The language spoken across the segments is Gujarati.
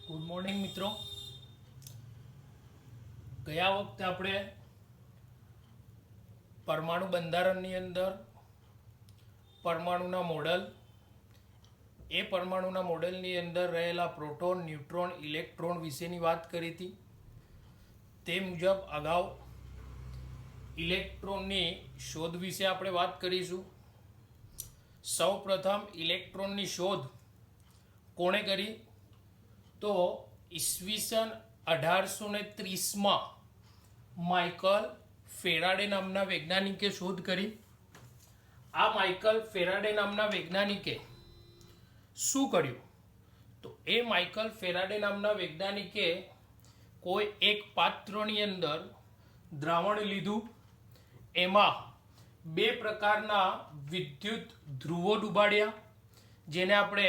ગુડ મોર્નિંગ મિત્રો. ગયા વખતે આપણે પરમાણુ બંધારણની અંદર પરમાણુના મોડલ, એ પરમાણુના મોડલની અંદર રહેલા પ્રોટોન, ન્યુટ્રોન, ઇલેક્ટ્રોન વિશેની વાત કરી હતી. તે મુજબ અગાઉ ઇલેક્ટ્રોનની શોધ વિશે આપણે વાત કરીશું. સૌ પ્રથમ ઇલેક્ટ્રોનની શોધ કોણે કરી? તો ઈસવીસન 1830 માઇકલ ફેરાડે નામના વૈજ્ઞાનિકે શોધ કરી. આ માઇકલ ફેરાડે નામના વૈજ્ઞાનિકે શું કર્યું? તો એ માઇકલ ફેરાડે નામના વૈજ્ઞાનિકે કોઈ એક પાત્રની અંદર દ્રાવણ લીધું, એમાં બે પ્રકારના વિદ્યુત ધ્રુવો ડૂબાડ્યા, જેને આપણે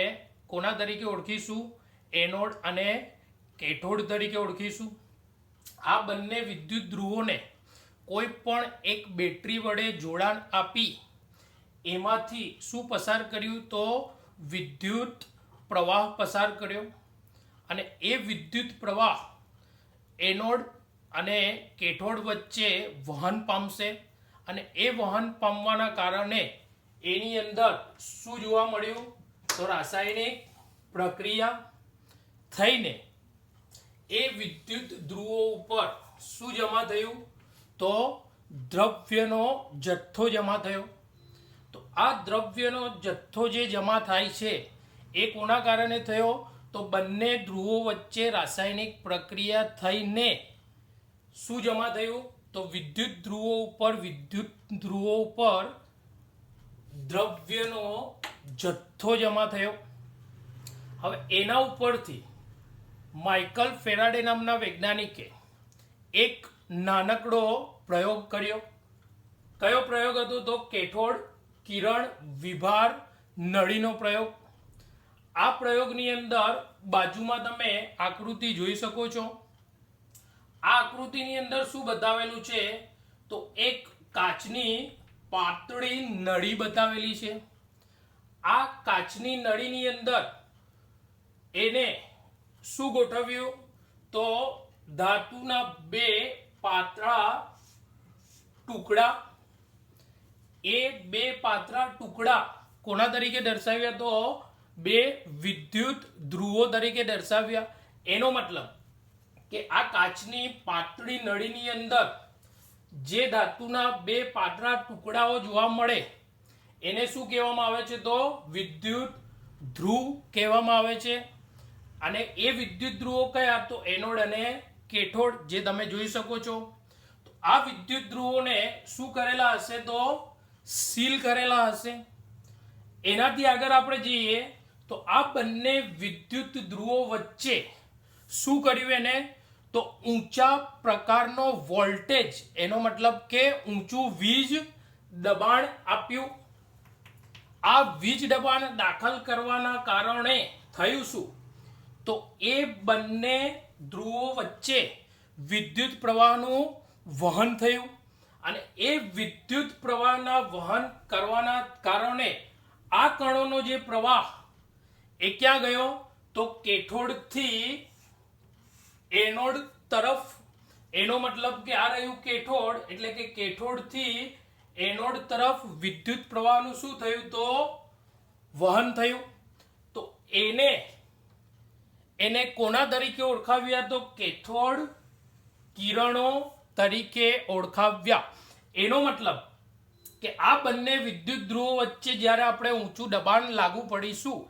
કોના તરીકે ઓળખીશું? એનોડ અને કેથોડ તરીકે ઓળખીશું. આ બંને વિદ્યુત ધ્રુવોને કોઈ પણ એક બેટરી વડે જોડાણ આપી એમાંથી શું પસાર કર્યું? તો વિદ્યુત પ્રવાહ પસાર કર્યો. અને એ વિદ્યુત પ્રવાહ એનોડ અને કેથોડ વચ્ચે વહન પામશે, અને એ વહન પામવાના કારણે એની અંદર શું જોવા મળ્યું? તો રાસાયણિક પ્રક્રિયા થઈને એ વિદ્યુત ધ્રુવો ઉપર શું જમા થયું? તો દ્રવ્યનો જથ્થો જમા થયો. તો આ દ્રવ્યનો જથ્થો જે જમા થાય છે એ કોના કારણે થયો? તો બંને ધ્રુવો વચ્ચે રાસાયણિક પ્રક્રિયા થઈને શું જમા થયું? તો વિદ્યુત ધ્રુવો ઉપર દ્રવ્યનો જથ્થો જમા થયો. હવે એના ઉપરથી માઇકલ ફેરાડે નામના વૈજ્ઞાનિકે એક નાનકડો પ્રયોગ કર્યો. કયો પ્રયોગ હતો? તો કેથોડ કિરણ વિભાર નળીનો પ્રયોગ. આ પ્રયોગની અંદર બાજુમાં તમે આકૃતિ જોઈ શકો છો. આ આકૃતિની અંદર શું બતાવેલું છે? તો એક કાચની પાતળી નળી બતાવેલી છે. આ કાચની નળીની અંદર એને શું ગોઠવ્યું? તો ધાતુના બે પાતળા ટુકડા. એ બે પાતળા ટુકડા કોના તરીકે દર્શાવ્યા? તો બે વિદ્યુત ધ્રુવો તરીકે દર્શાવ્યા. એનો મતલબ કે આ કાચની પાતળી નળીની અંદર જે ધાતુના બે પાતળા ટુકડાઓ જોવા મળે એને શું કહેવામાં આવે છે? તો વિદ્યુત ધ્રુવ કહેવામાં આવે છે. અને એ વિદ્યુત ધ્રુવો કયા? તો એનોડ અને કેથોડ, જે તમે જોઈ શકો છો. તો આ વિદ્યુત ધ્રુવોને શું કરેલા હશે? તો સીલ કરેલા હશે. એનાથી આગળ આપણે જઈએ તો આ બંને વિદ્યુત ધ્રુવો વચ્ચે શું કર્યું? એને તો ઊંચા પ્રકારનો વોલ્ટેજ, એનો મતલબ કે ઊંચું વીજ દબાણ આપ્યું. આ વીજ દબાણ દાખલ કરવાના કારણે થયું શું? તો એ બંને ધ્રુવો વચ્ચે વિદ્યુત પ્રવાહનું વહન થયું. અને એ વિદ્યુત પ્રવાહના વહન કરવાના કારણે આ કણોનો જે પ્રવાહ એ ક્યાં ગયો? તો કેથોડથી એનોડ તરફ. એનો મતલબ કે આ રહ્યું કેથોડ, એટલે કે કેથોડથી એનોડ તરફ વિદ્યુત પ્રવાહનું શું થયું? તો વહન થયું. તો એને કોના તરીકે ઓળખાવ્યા? તો કેથોડ કિરણો તરીકે ઓળખાવ્યા. એનો મતલબ કે આ બંને વિદ્યુત ધ્રુવો વચ્ચે જ્યારે આપણે ઊંચું દબાણ લાગુ પાડીશું,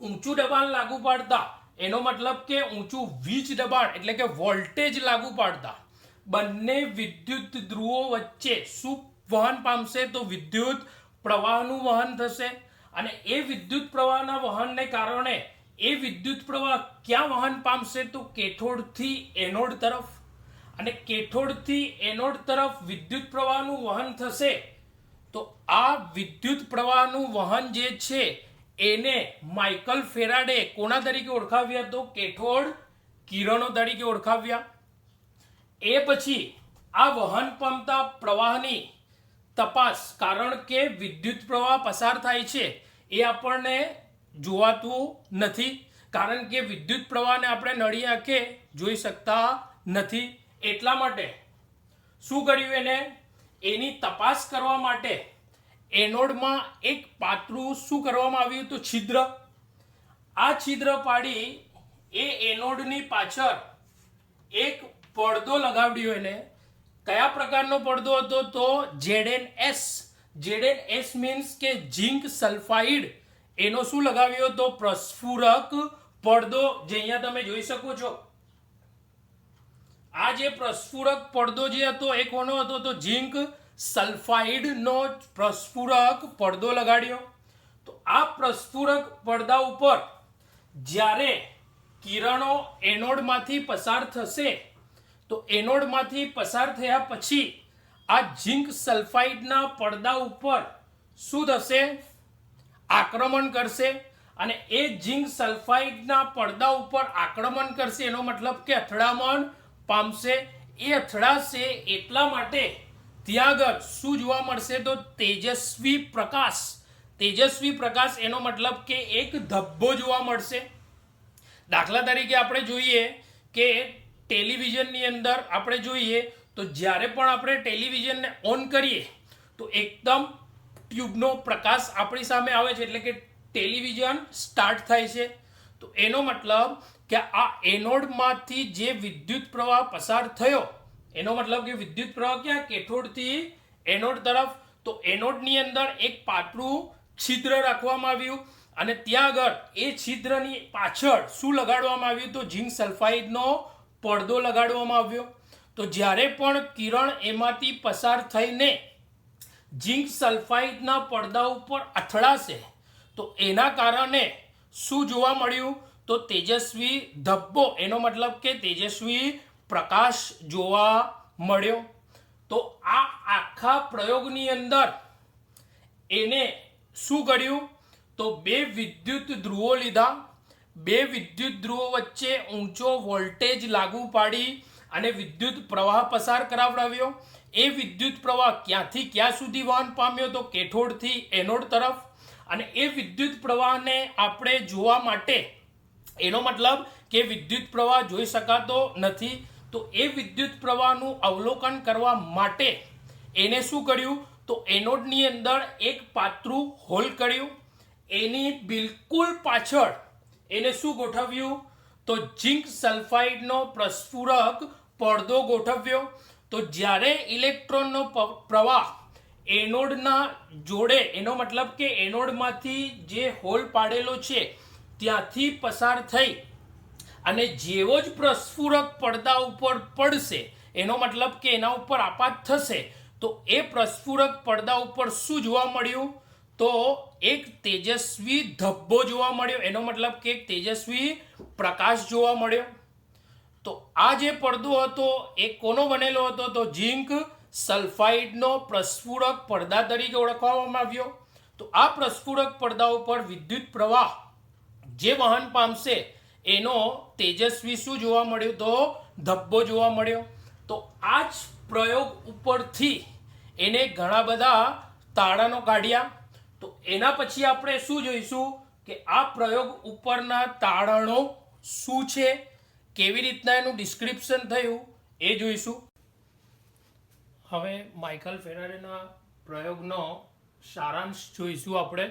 ઊંચું દબાણ લાગુ પાડતા એનો મતલબ કે ઊંચું વીજ દબાણ એટલે કે વોલ્ટેજ લાગુ પાડતા બંને વિદ્યુત ધ્રુવો વચ્ચે શું વહન પામશે? તો વિદ્યુત પ્રવાહનું વહન થશે. અને એ વિદ્યુત પ્રવાહના વહનને કારણે એ વિદ્યુત પ્રવાહ ક્યાં વહન પામશે? તો કેથોડથી એનોડ તરફ. અને કેથોડથી એનોડ તરફ વિદ્યુત પ્રવાહનું વહન થશે. તો આ વિદ્યુત પ્રવાહનું વહન જે છે એને માઇકલ ફેરાડે કોના તરીકે ઓળખાવ્યા? તો કેથોડ કિરણો તરીકે ઓળખાવ્યા. એ પછી આ વહન પામતા પ્રવાહની તપાસ, કારણ કે વિદ્યુત પ્રવાહ પસાર થાય છે એ આપણને જોવાતું નથી, કારણ કે વિદ્યુત પ્રવાહને આપણે નળી આંખે જોઈ શકતા નથી. એટલા માટે શું કર્યું એને, એની તપાસ કરવા માટે એનોડમાં એક પાતળું શું કરવામાં આવ્યું તો છિદ્ર. આ છિદ્ર પાડી એ એનોડની પાછળ એક પડદો લગાવ્યો. એને કયા પ્રકારનો પડદો હતો તો ZnS. ZnS મીન્સ કે ઝિંક સલ્ફાઇડ. એનો શું લગાવ્યો તો પ્રસ્ફુરક પડદો, જે અહીંયા તમે જોઈ શકો છો. આ જે પ્રસ્ફુરક પડદો જે હતો એ કોનો હતો તો ઝિંક સલ્ફાઇડ નો પ્રસ્ફુરક પડદો લગાડ્યો. તો આ પ્રસ્ફુરક પડદા ઉપર જ્યારે કિરણો એનોડમાંથી પસાર થશે તો એનોડમાંથી પસાર થયા પછી આ ઝિંક સલ્ફાઇડના પડદા ઉપર શું થશે, આક્રમણ કરશે. અને એ ઝિંક સલ્ફાઇડના પડદા ઉપર આક્રમણ કરશે એનો મતલબ કે અથડામણ પામશે. એ અથડાશે એટલા માટે ત્યાં આગળ શું જોવા મળશે તો તેજસ્વી પ્રકાશ. તેજસ્વી પ્રકાશ એનો મતલબ કે એક ધબ્બો જોવા મળશે. દાખલા તરીકે આપણે જોઈએ કે ટેલિવિઝનની અંદર આપણે જોઈએ તો જ્યારે પણ આપણે ટેલિવિઝનને ઓન કરીએ તો એકદમ ટ્યુબનો પ્રકાશ આપણી સામે આવે છે, એટલે કે ટેલિવિઝન સ્ટાર્ટ થાય છે. તો એનો મતલબ કે આ એનોડમાંથી જે વિદ્યુત પ્રવાહ પસાર થયો એનો મતલબ કે વિદ્યુત પ્રવાહ ક્યાં, કેથોડથી એનોડ તરફ. તો એનોડની અંદર એક પાતળું છિદ્ર રાખવામાં આવ્યું અને ત્યાં આગળ એ છિદ્રની પાછળ શું લગાડવામાં આવ્યું તો ઝિંક સલ્ફાઇડનો પડદો લગાડવામાં આવ્યો. તો જ્યારે પણ કિરણ એમાંથી પસાર થઈને ઝિંક સલ્ફાઇડના પડદા ઉપર અથડાશે તો એના કારણે શું જોવા મળ્યું તો તેજસ્વી ધબ્બો, એનો મતલબ કે તેજસ્વી પ્રકાશ જોવા મળ્યો. તો આ આખા પ્રયોગની અંદર એને શું કર્યું તો બે વિદ્યુત ધ્રુવો લીધા. બે વિદ્યુત ધ્રુવો વચ્ચે ઊંચો વોલ્ટેજ લાગુ પાડી અને વિદ્યુત પ્રવાહ પસાર કરાવડાવ્યો. એ વિદ્યુત પ્રવાહ ક્યાંથી ક્યાં સુધી વહન પામ્યો તો કેથોડથી એનોડ તરફ. અને એ વિદ્યુત પ્રવાહને આપણે જોવા માટે, એનો મતલબ કે વિદ્યુત પ્રવાહ જોઈ શકાતો નથી, તો એ વિદ્યુત પ્રવાહનું અવલોકન કરવા માટે એને શું કર્યું તો એનોડની અંદર એક પાતળું હોલ કર્યું. એની બિલકુલ પાછળ એને શું ગોઠવ્યું તો ઝિંક સલ્ફાઇડનો પ્રસ્ફુરક પડદો ગોઠવ્યો. તો જ્યારે ઇલેક્ટ્રોનનો પ્રવાહ એનોડના જોડે, એનો મતલબ કે એનોડમાંથી જે હોલ પાડેલો છે ત્યાંથી પસાર થઈ અને જેવો જ પ્રસ્ફુરક પડદા ઉપર પડશે, એનો મતલબ કે એના ઉપર આપાત થશે, તો એ પ્રસ્ફુરક પડદા ઉપર શું જોવા મળ્યું તો એક તેજસ્વી ધબ્બો જોવા મળ્યો. એનો મતલબ કે એક તેજસ્વી પ્રકાશ જોવા મળ્યો. તો આ જે પડદો હતો એ કોનો બનેલો હતો તો ઝિંક સલ્ફાઇડનો પ્રસ્ફુરક પડદા તરીકે ઓળખવામાં આવ્યો. તો આ પ્રસ્ફુરક પડદા ઉપર વિદ્યુત પ્રવાહ જે વહન પામશે એનો તેજસ્વી શું જોવા મળ્યું તો ધબ્બો જોવા મળ્યો. તો આ જ પ્રયોગ ઉપરથી એને ઘણા બધા તારણો કાઢ્યા. તો એના પછી આપણે શું જોઈશું કે આ પ્રયોગ ઉપરના તારણો શું છે, કેવી રીતના એનું ડિસ્ક્રિપ્શન થયું એ જોઈશું. હવે માઇકલ ફેરાડેના પ્રયોગનો સારાંશ જોઈશું આપણે.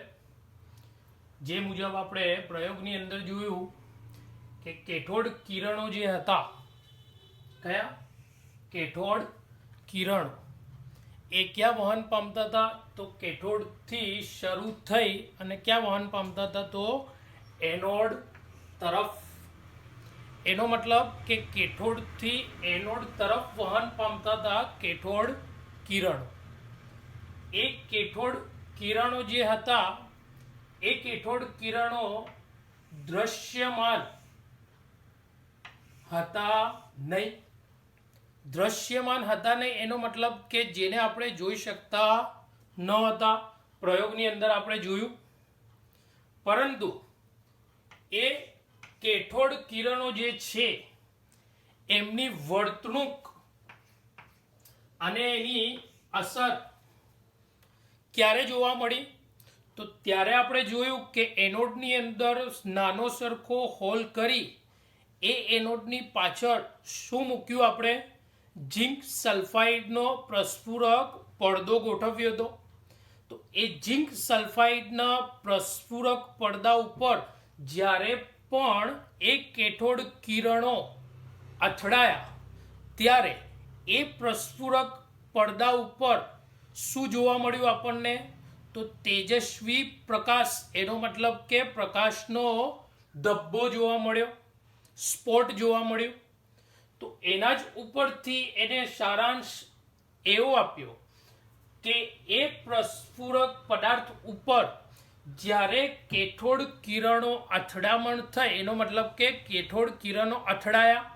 જે મુજબ આપણે પ્રયોગની અંદર જોયું કે કેથોડ કિરણો જે હતા, કયા કેથોડ કિરણો, એ ક્યાં વહન પામતા હતા તો કેથોડથી શરૂ થઈ અને ક્યાં વહન પામતા હતા તો એનોડ તરફ. એનો મતલબ કે કેથોડથી એનોડ તરફ વહન પામતા હતા કેથોડ કિરણો. એ કેથોડ કિરણો જે હતા એ કેથોડ કિરણો દૃશ્યમાન હતા નહીં. દૃશ્યમાન હતા નહીં એનો મતલબ કે જેને આપણે જોઈ શકતા ન હતા. પ્રયોગની અંદર આપણે જોયું, પરંતુ એ કેથોડ કિરણો જે છે એમની વર્તણૂક અને એની અસર ક્યારે જોવા મળી તો ત્યારે આપણે જોયું કે એનોડની અંદર નાનો સરખો હોલ કરી એ એનોડની પાછળ શું મૂક્યું આપણે? ઝિંક સલ્ફાઇડનો પ્રસ્ફુરક પડદો ગોઠવ્યો હતો. તો એ ઝિંક સલ્ફાઇડના પ્રસ્ફુરક પડદા ઉપર જ્યારે પણ એ કેથોડ કિરણો અથડાયા ત્યારે એ પ્રસ્ફુરક પડદા ઉપર શું જોવા મળ્યું આપણને? તો તેજસ્વી પ્રકાશ, એનો મતલબ કે પ્રકાશનો ધબ્બો જોવા મળ્યો, સ્પોટ જોવા મળ્યું. તો એના જ ઉપરથી એને સારાંશ એવો આપ્યો કે એ પ્રસ્ફુરક પદાર્થ ઉપર જ્યારે કેથોડ કિરણો અથડામણ થઈ, એનો મતલબ કે કેથોડ કિરણો અથડાયા,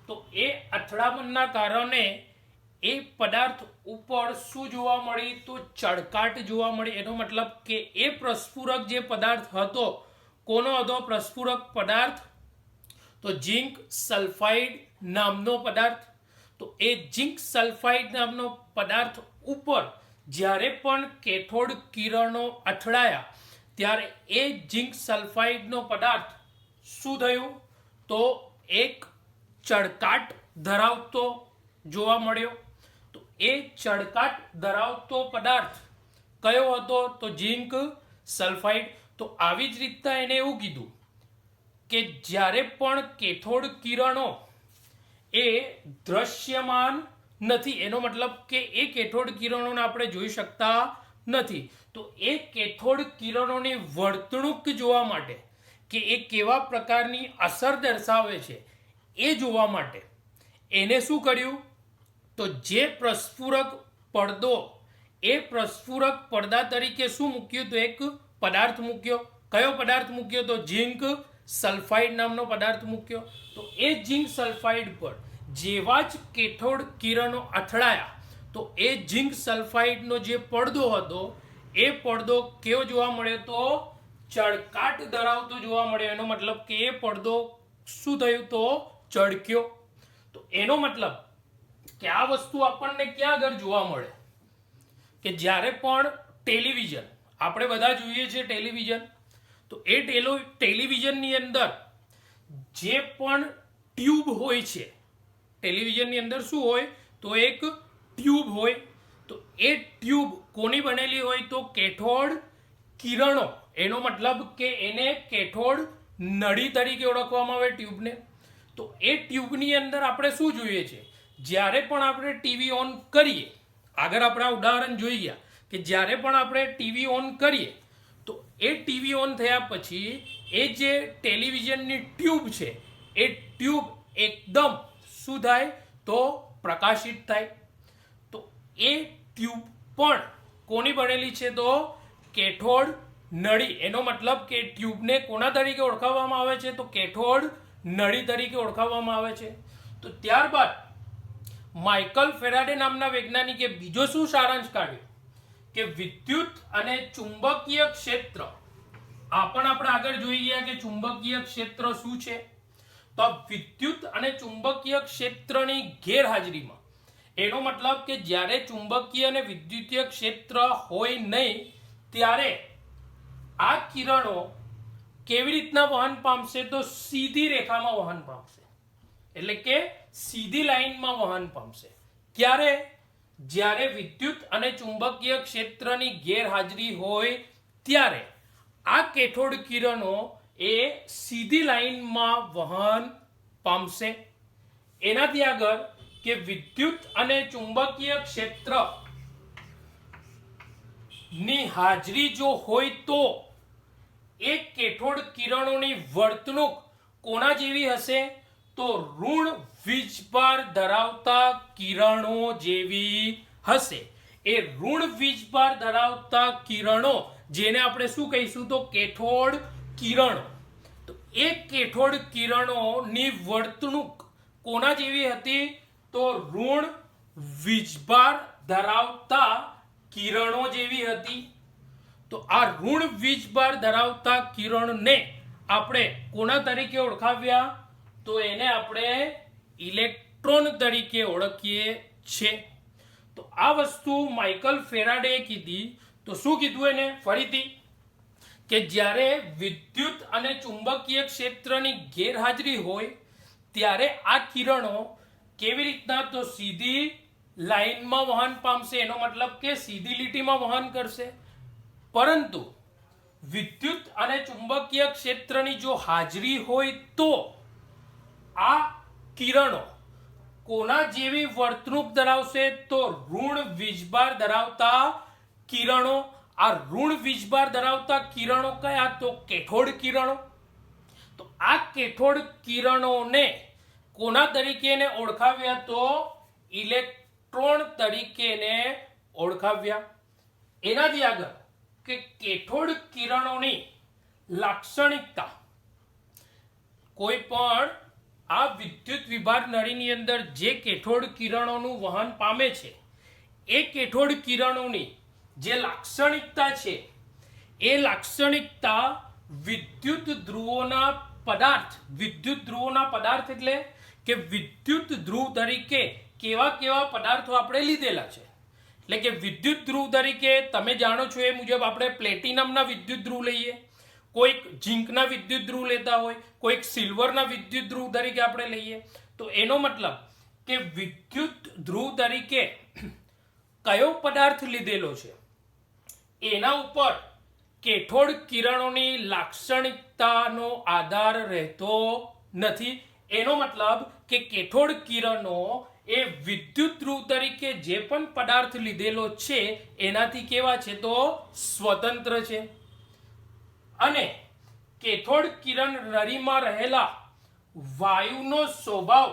તો એ અથડામણના કારણે એ પદાર્થ ઉપર શું જોવા મળી? તો ચળકાટ જોવા મળી. એનો મતલબ કે એ પ્રસ્ફુરક જે પદાર્થ હતો, કોનો હતો પ્રસ્ફુરક પદાર્થ? તો ઝિંક સલ્ફાઇડ નામનો પદાર્થ. તો એ ઝિંક સલ્ફાઇડ નામનો પદાર્થ ઉપર જ્યારે પણ કેથોડ કિરણો અથડાયા ત્યારે એ ઝિંક સલ્ફાઇડનો પદાર્થ શું થયું? તો એક ચળકાટ ધરાવતો જોવા મળ્યો. તો એ ચળકાટ ધરાવતો પદાર્થ કયો હતો? તો ઝિંક સલ્ફાઇડ. તો આવી જ રીતના એને એવું કીધું કે જ્યારે પણ કેથોડ કિરણો એ દ્રશ્યમાન નથી, એનો મતલબ કે એ કેથોડ કિરણોને આપણે જોઈ શકતા નથી, તો એ કેથોડ કિરણોની વર્તણૂક જોવા માટે કે એ કેવા પ્રકારની અસર દર્શાવે છે એ જોવા માટે એને શું કર્યું? તો જે પ્રસ્ફુરક પડદો, એ પ્રસ્ફુરક પડદા તરીકે શું મૂક્યું? તો એક પદાર્થ મૂક્યો. કયો પદાર્થ મૂક્યો? તો ઝિંક સલ્ફાઇડ નામનો પદાર્થ મૂક્યો. તો એ ઝિંક સલ્ફાઇડ પર જેવા જ કેથોડ કિરણો અથડાયા તો એ ઝિંક સલ્ફાઇડનો જે પડદો હતો એ પડદો કેવો જોવા મળ્યો? તો ચળકાટ ધરાવતો જોવા મળ્યો. એનો મતલબ કે એ પડદો શું થયું? તો ચળક્યો. તો એનો મતલબ કે આ વસ્તુ આપણને ક્યાં આગળ જોવા મળે? કે જ્યારે પણ ટેલિવિઝન, આપણે બધા જોઈએ છીએ ટેલિવિઝન, તો એ ટેલિવિઝનની અંદર જે પણ ટ્યુબ હોય છે, ટેલિવિઝનની અંદર શું હોય? તો એક ટ્યુબ હોય. તો એ ટ્યુબ કોની બનેલી હોય? તો કેથોડ કિરણો. એનો મતલબ કે એને કેથોડ નળી તરીકે ઓળખવામાં આવે ટ્યુબને. તો એ ટ્યુબની અંદર આપણે શું જોઈએ છે? જ્યારે પણ આપણે ટીવી ઓન કરીએ, આગળ આપણે આ ઉદાહરણ જોઈ ગયા કે જ્યારે પણ આપણે ટીવી ઓન કરીએ તો એ ટીવી ઓન થયા પછી એ જે ટેલિવિઝનની ટ્યુબ છે એ ટ્યુબ એકદમ શું થાય? તો પ્રકાશિત થાય. તો એ ટ્યુબ પણ કોની બનેલી છે? તો કેથોડ નળી. એનો મતલબ કે ટ્યુબને કોના તરીકે ઓળખાવવામાં આવે છે? તો કેથોડ નળી તરીકે ઓળખાવવામાં આવે છે. તો ત્યારબાદ માઇકલ ફેરાડે નામના વૈજ્ઞાનિકે બીજો શું સારાંશ કાઢ્યો? કે વિદ્યુત અને ચુંબકીય ક્ષેત્ર. આ પણ આપણે આગળ જોઈ ગયા કે ચુંબકીય ક્ષેત્ર શું છે? તો વિદ્યુત અને ચુંબકીય ક્ષેત્રની ગેરહાજરીમાં, એનો મતલબ કે જ્યારે ચુંબકીય અને વિદ્યુતીય ક્ષેત્ર હોય નહીં ત્યારે આ કિરણો કેવી રીતના વહન પામશે? તો સીધી રેખામાં વહન પામશે, એટલે કે સીધી લાઈનમાં વહન પામશે. ક્યારે? જ્યારે વિદ્યુત અને ચુંબકીય ક્ષેત્રની ગેરહાજરી હોય ત્યારે આ કેથોડ કિરણો એ સીધી લાઈનમાં વહન પામશે. એનાથી આગળ કે વિદ્યુત અને ચુંબકીય ક્ષેત્ર ની હાજરી જો હોય તો એ કેથોડ કિરણોની વર્તણૂક કોના જેવી હશે? તો ઋણ વીજભાર ધરાવતા કિરણો જેવી હશે. એ ઋણ વીજભાર ધરાવતા કિરણો જેને આપણે શું કહીશું? તો કેથોડ કિરણો. તો એ કેથોડ કિરણોની વર્તણૂક કોના જેવી હતી? તો ઋણ વીજભાર ધરાવતા કિરણો જેવી હતી. તો આ ઋણ વીજભાર ધરાવતા કિરણને આપણે કોના તરીકે ઓળખાવ્યા? તો એને આપણે ઇલેક્ટ્રોન તરીકે ઓળખીએ છીએ. તો આ વસ્તુ માઇકલ ફેરાડેએ કીધી. તો શું કીધું એને? ફરીથી કે જ્યારે વિદ્યુત અને ચુંબકીય ક્ષેત્રની ગેરહાજરી હોય ત્યારે આ કિરણો કેવી રીતના, તો સીધી લાઈનમાં વહન પામશે, એનો મતલબ કે સીધી લીટીમાં વહન કરશે. પરંતુ વિદ્યુત અને ચુંબકીય ક્ષેત્રની જો હાજરી હોય તો આ કિરણો કોના જેવી વર્તણૂક ધરાવશે, તો ઋણ વીજભાર ધરાવતા કિરણો. આ ઋણ વીજભાર ધરાવતા કિરણો કયા, તો કેથોડ કિરણો. તો આ કેથોડ કિરણોને કોના તરીકે ઓળખાવ્યા, તો ઇલેક્ટ્રોન તરીકે ઓળખાવ્યા. એનાથી આગળ કે કેથોડ કિરણોની લાક્ષણિકતા, કોઈ પણ આ વિદ્યુત વિભાર નળીની અંદર જે કેથોડ કિરણોનું વહન પામે છે એ કેથોડ કિરણોની જે લાક્ષણિકતા છે એ લાક્ષણિકતા વિદ્યુત ધ્રુવોના પદાર્થ એટલે કે વિદ્યુત ધ્રુવ તરીકે કેવા કેવા પદાર્થો આપણે લીધેલા છે. એટલે કે વિદ્યુત ધ્રુવ તરીકે તમે જાણો છો એ મુજબ આપણે પ્લેટિનમના વિદ્યુત ધ્રુવ લઈએ, કોઈક ઝીંકના વિદ્યુત ધ્રુવ લેતા હોય, કોઈક સિલ્વરના વિદ્યુત ધ્રુવ તરીકે આપણે લઈએ. તો એનો મતલબ કે વિદ્યુત ધ્રુવ તરીકે કયો પદાર્થ લીધેલો છે એના ઉપર કેથોડ કિરણોની લાક્ષણિકતાનો આધાર રહેતો નથી. એનો મતલબ કે કેથોડ કિરણો એ વિદ્યુત ધ્રુવ તરીકે જે પણ પદાર્થ લીધેલો છે એનાથી કેવા છે, તો સ્વતંત્ર છે. અને કેથોડ કિરણ નળીમાં રહેલા વાયુનો સ્વભાવ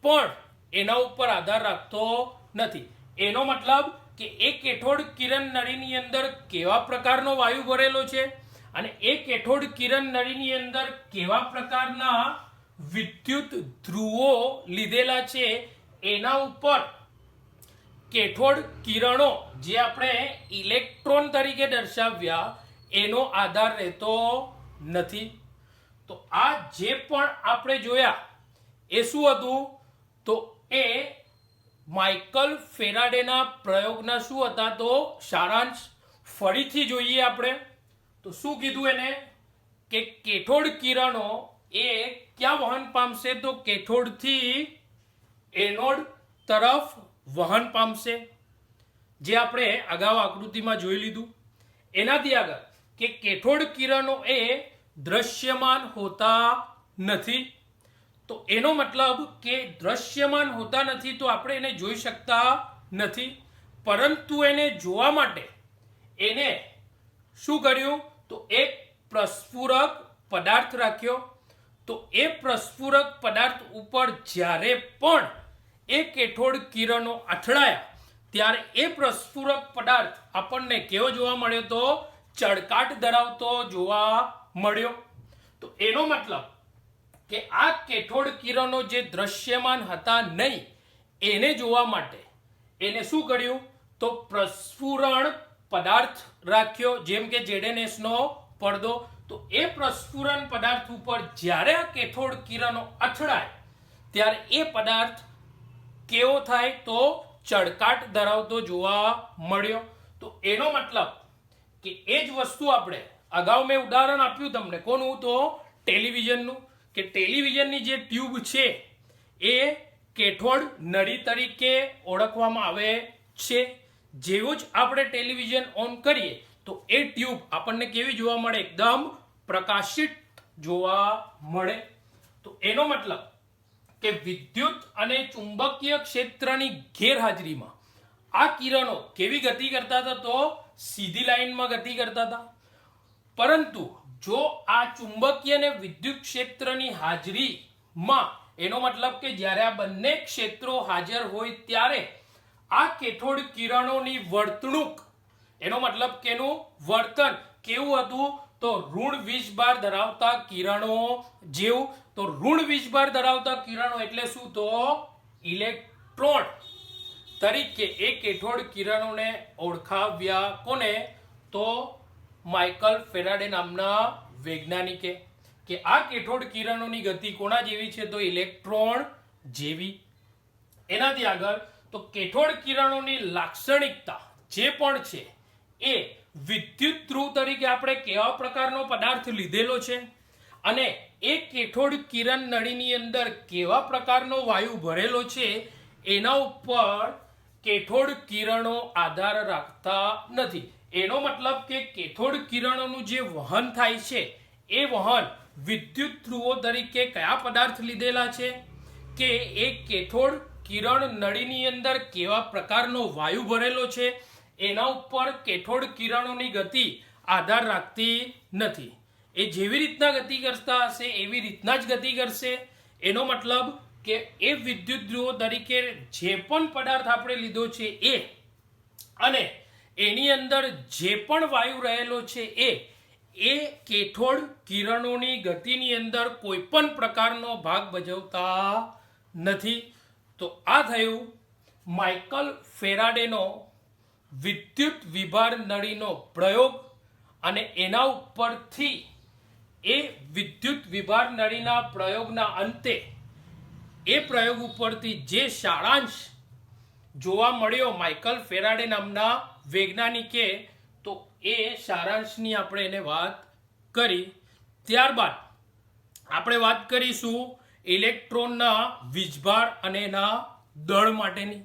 પણ એના ઉપર આધાર રાખતો નથી. એનો મતલબ કે એ કેથોડ કિરણ નળીની અંદર કેવા પ્રકારનો વાયુ ભરેલો છે અને એ કેથોડ કિરણ નળીની અંદર કેવા પ્રકારના વિદ્યુત ધ્રુવો લીધેલા છે એના ઉપર કેથોડ કિરણો જે આપણે ઇલેક્ટ્રોન તરીકે દર્શાવ્યા એનો આધાર રહેતો નથી. તો આ જે પણ આપણે જોયા એ શું હતું, તો એ માઇકલ ફેરાડેના પ્રયોગના શું હતા, તો સારાંશ. ફરીથી જોઈએ આપણે તો શું કીધું એને, કે કેથોડ કિરણો એ ક્યાં વહન પામશે, તો કેથોડથી એનોડ તરફ વહન પામશે, જે આપણે અગાઉ આકૃતિમાં જોઈ લીધું. એનાથી આગળ કે કેથોડ કિરણો એ દ્રશ્યમાન હોતા નથી. તો એનો મતલબ કે દ્રશ્યમાન હોતા નથી તો આપણે એને જોઈ શકતા નથી, પરંતુ એને જોવા માટે એને શું કર્યું, તો એક પ્રસ્ફુરક પદાર્થ રાખ્યો. તો એ પ્રસ્ફુરક પદાર્થ ઉપર જ્યારે પણ એ કેથોડ કિરણો અથડાયા ત્યારે એ પ્રસ્ફુરક પદાર્થ આપણને કેવો જોવા મળ્યો, તો ચળકાટ ધરાવતો જોવા મળ્યો. તો એનો મતલબ કે આ કેથોડ કિરણો જે દ્રશ્યમાન હતા નહીં એને જોવા માટે એને શું કર્યું, તો પ્રસ્ફુરણ પદાર્થ રાખ્યો, જેમ કે ZnS નો પડદો. તો એ પ્રસ્ફુરણ પદાર્થ ઉપર જ્યારે આ કેથોડ કિરણો અથડાય ત્યારે એ પદાર્થ કેવો થાય, તો ચળકાટ ધરાવતો જોવા મળ્યો. તો એનો મતલબ કે એ જ વસ્તુ આપણે અગાઉ મેં ઉદાહરણ આપ્યું તમને, કોનું, તો ટેલિવિઝનનું, કે ટેલિવિઝનની જે ટ્યુબ છે એ કેથોડ નળી તરીકે ઓળખવામાં આવે છે. જેવું જ આપણે ટેલિવિઝન ઓન કરીએ તો એ ટ્યુબ આપણને કેવી જોવા મળે, એકદમ પ્રકાશિત જોવા મળે. તો એનો મતલબ કે વિદ્યુત અને ચુંબકીય ક્ષેત્રની ગેરહાજરીમાં આ કિરણો કેવી ગતિ કરતા હતા, તો સીધી લાઈનમાં ગતિ કરતા હતા. પરંતુ જો આ ચુંબકીય અને વિદ્યુત ક્ષેત્રની હાજરીમાં, એનો મતલબ કે જ્યારે આ બંને ક્ષેત્રો હાજર હોય ત્યારે આ કેથોડ કિરણોની વર્તણૂક, એનો મતલબ કે એનું વર્તન કેવું હતું, તો ઋણ વીજભાર ધરાવતા કિરણો જેવું. તો ઋણ વીજભાર ધરાવતા કિરણો એટલે શું, તો ઇલેક્ટ્રોન તરીકે એ કેથોડ કિરણોને ઓળખાવ્યા. કોને, તો માઇકલ ફેરાડે નામના વૈજ્ઞાનિકે, કે આ કેથોડ કિરણોની ગતિ કોના જેવી છે, તો ઇલેક્ટ્રોન જેવી. એનાથી આગળ તો કેથોડ કિરણોની લાક્ષણિકતા જે પણ છે એ વિદ્યુત ધ્રુવ તરીકે આપણે કેવા પ્રકારનો પદાર્થ લીધેલો છે અને એ કેથોડ કિરણ નળીની અંદર કેવા પ્રકારનો વાયુ ભરેલો છે એના ઉપર કેથોડ કિરણો આધાર રાખતા નથી. એનો મતલબ કે કેથોડ કિરણોનું જે વહન થાય છે એ વહન વિદ્યુત ધ્રુવો તરીકે કયા પદાર્થ લીધેલા છે કે એ કેથોડ કિરણ નળીની અંદર કેવા પ્રકારનો વાયુ ભરેલો છે એના ઉપર કેથોડ કિરણોની ગતિ આધાર રાખતી નથી. એ જેવી રીતના ગતિ કરતા હશે એવી રીતના જ ગતિ કરશે. એનો મતલબ કે એ વિદ્યુત ધ્રુવો તરીકે જે પણ પદાર્થ આપણે લીધો છે એ અને એની અંદર જે પણ વાયુ રહેલો છે એ કેથોડ કિરણોની ગતિની અંદર કોઈ પણ પ્રકારનો ભાગ ભજવતા નથી. તો આ થયું માઇકલ ફેરાડેનો વિદ્યુત વિભાર નળીનો પ્રયોગ અને એના ઉપરથી એ વિદ્યુત વિભાર નળીના પ્રયોગના અંતે એ પ્રયોગ ઉપરથી જે સારાંશ જોવા મળ્યો માઇકલ ફેરાડે નામના વૈજ્ઞાનિકે, તો એ સારાંશની આપણે એને વાત કરી. ત્યારબાદ આપણે વાત કરીશું ઇલેક્ટ્રોનના વીજભાર અને એના દળ માટેની.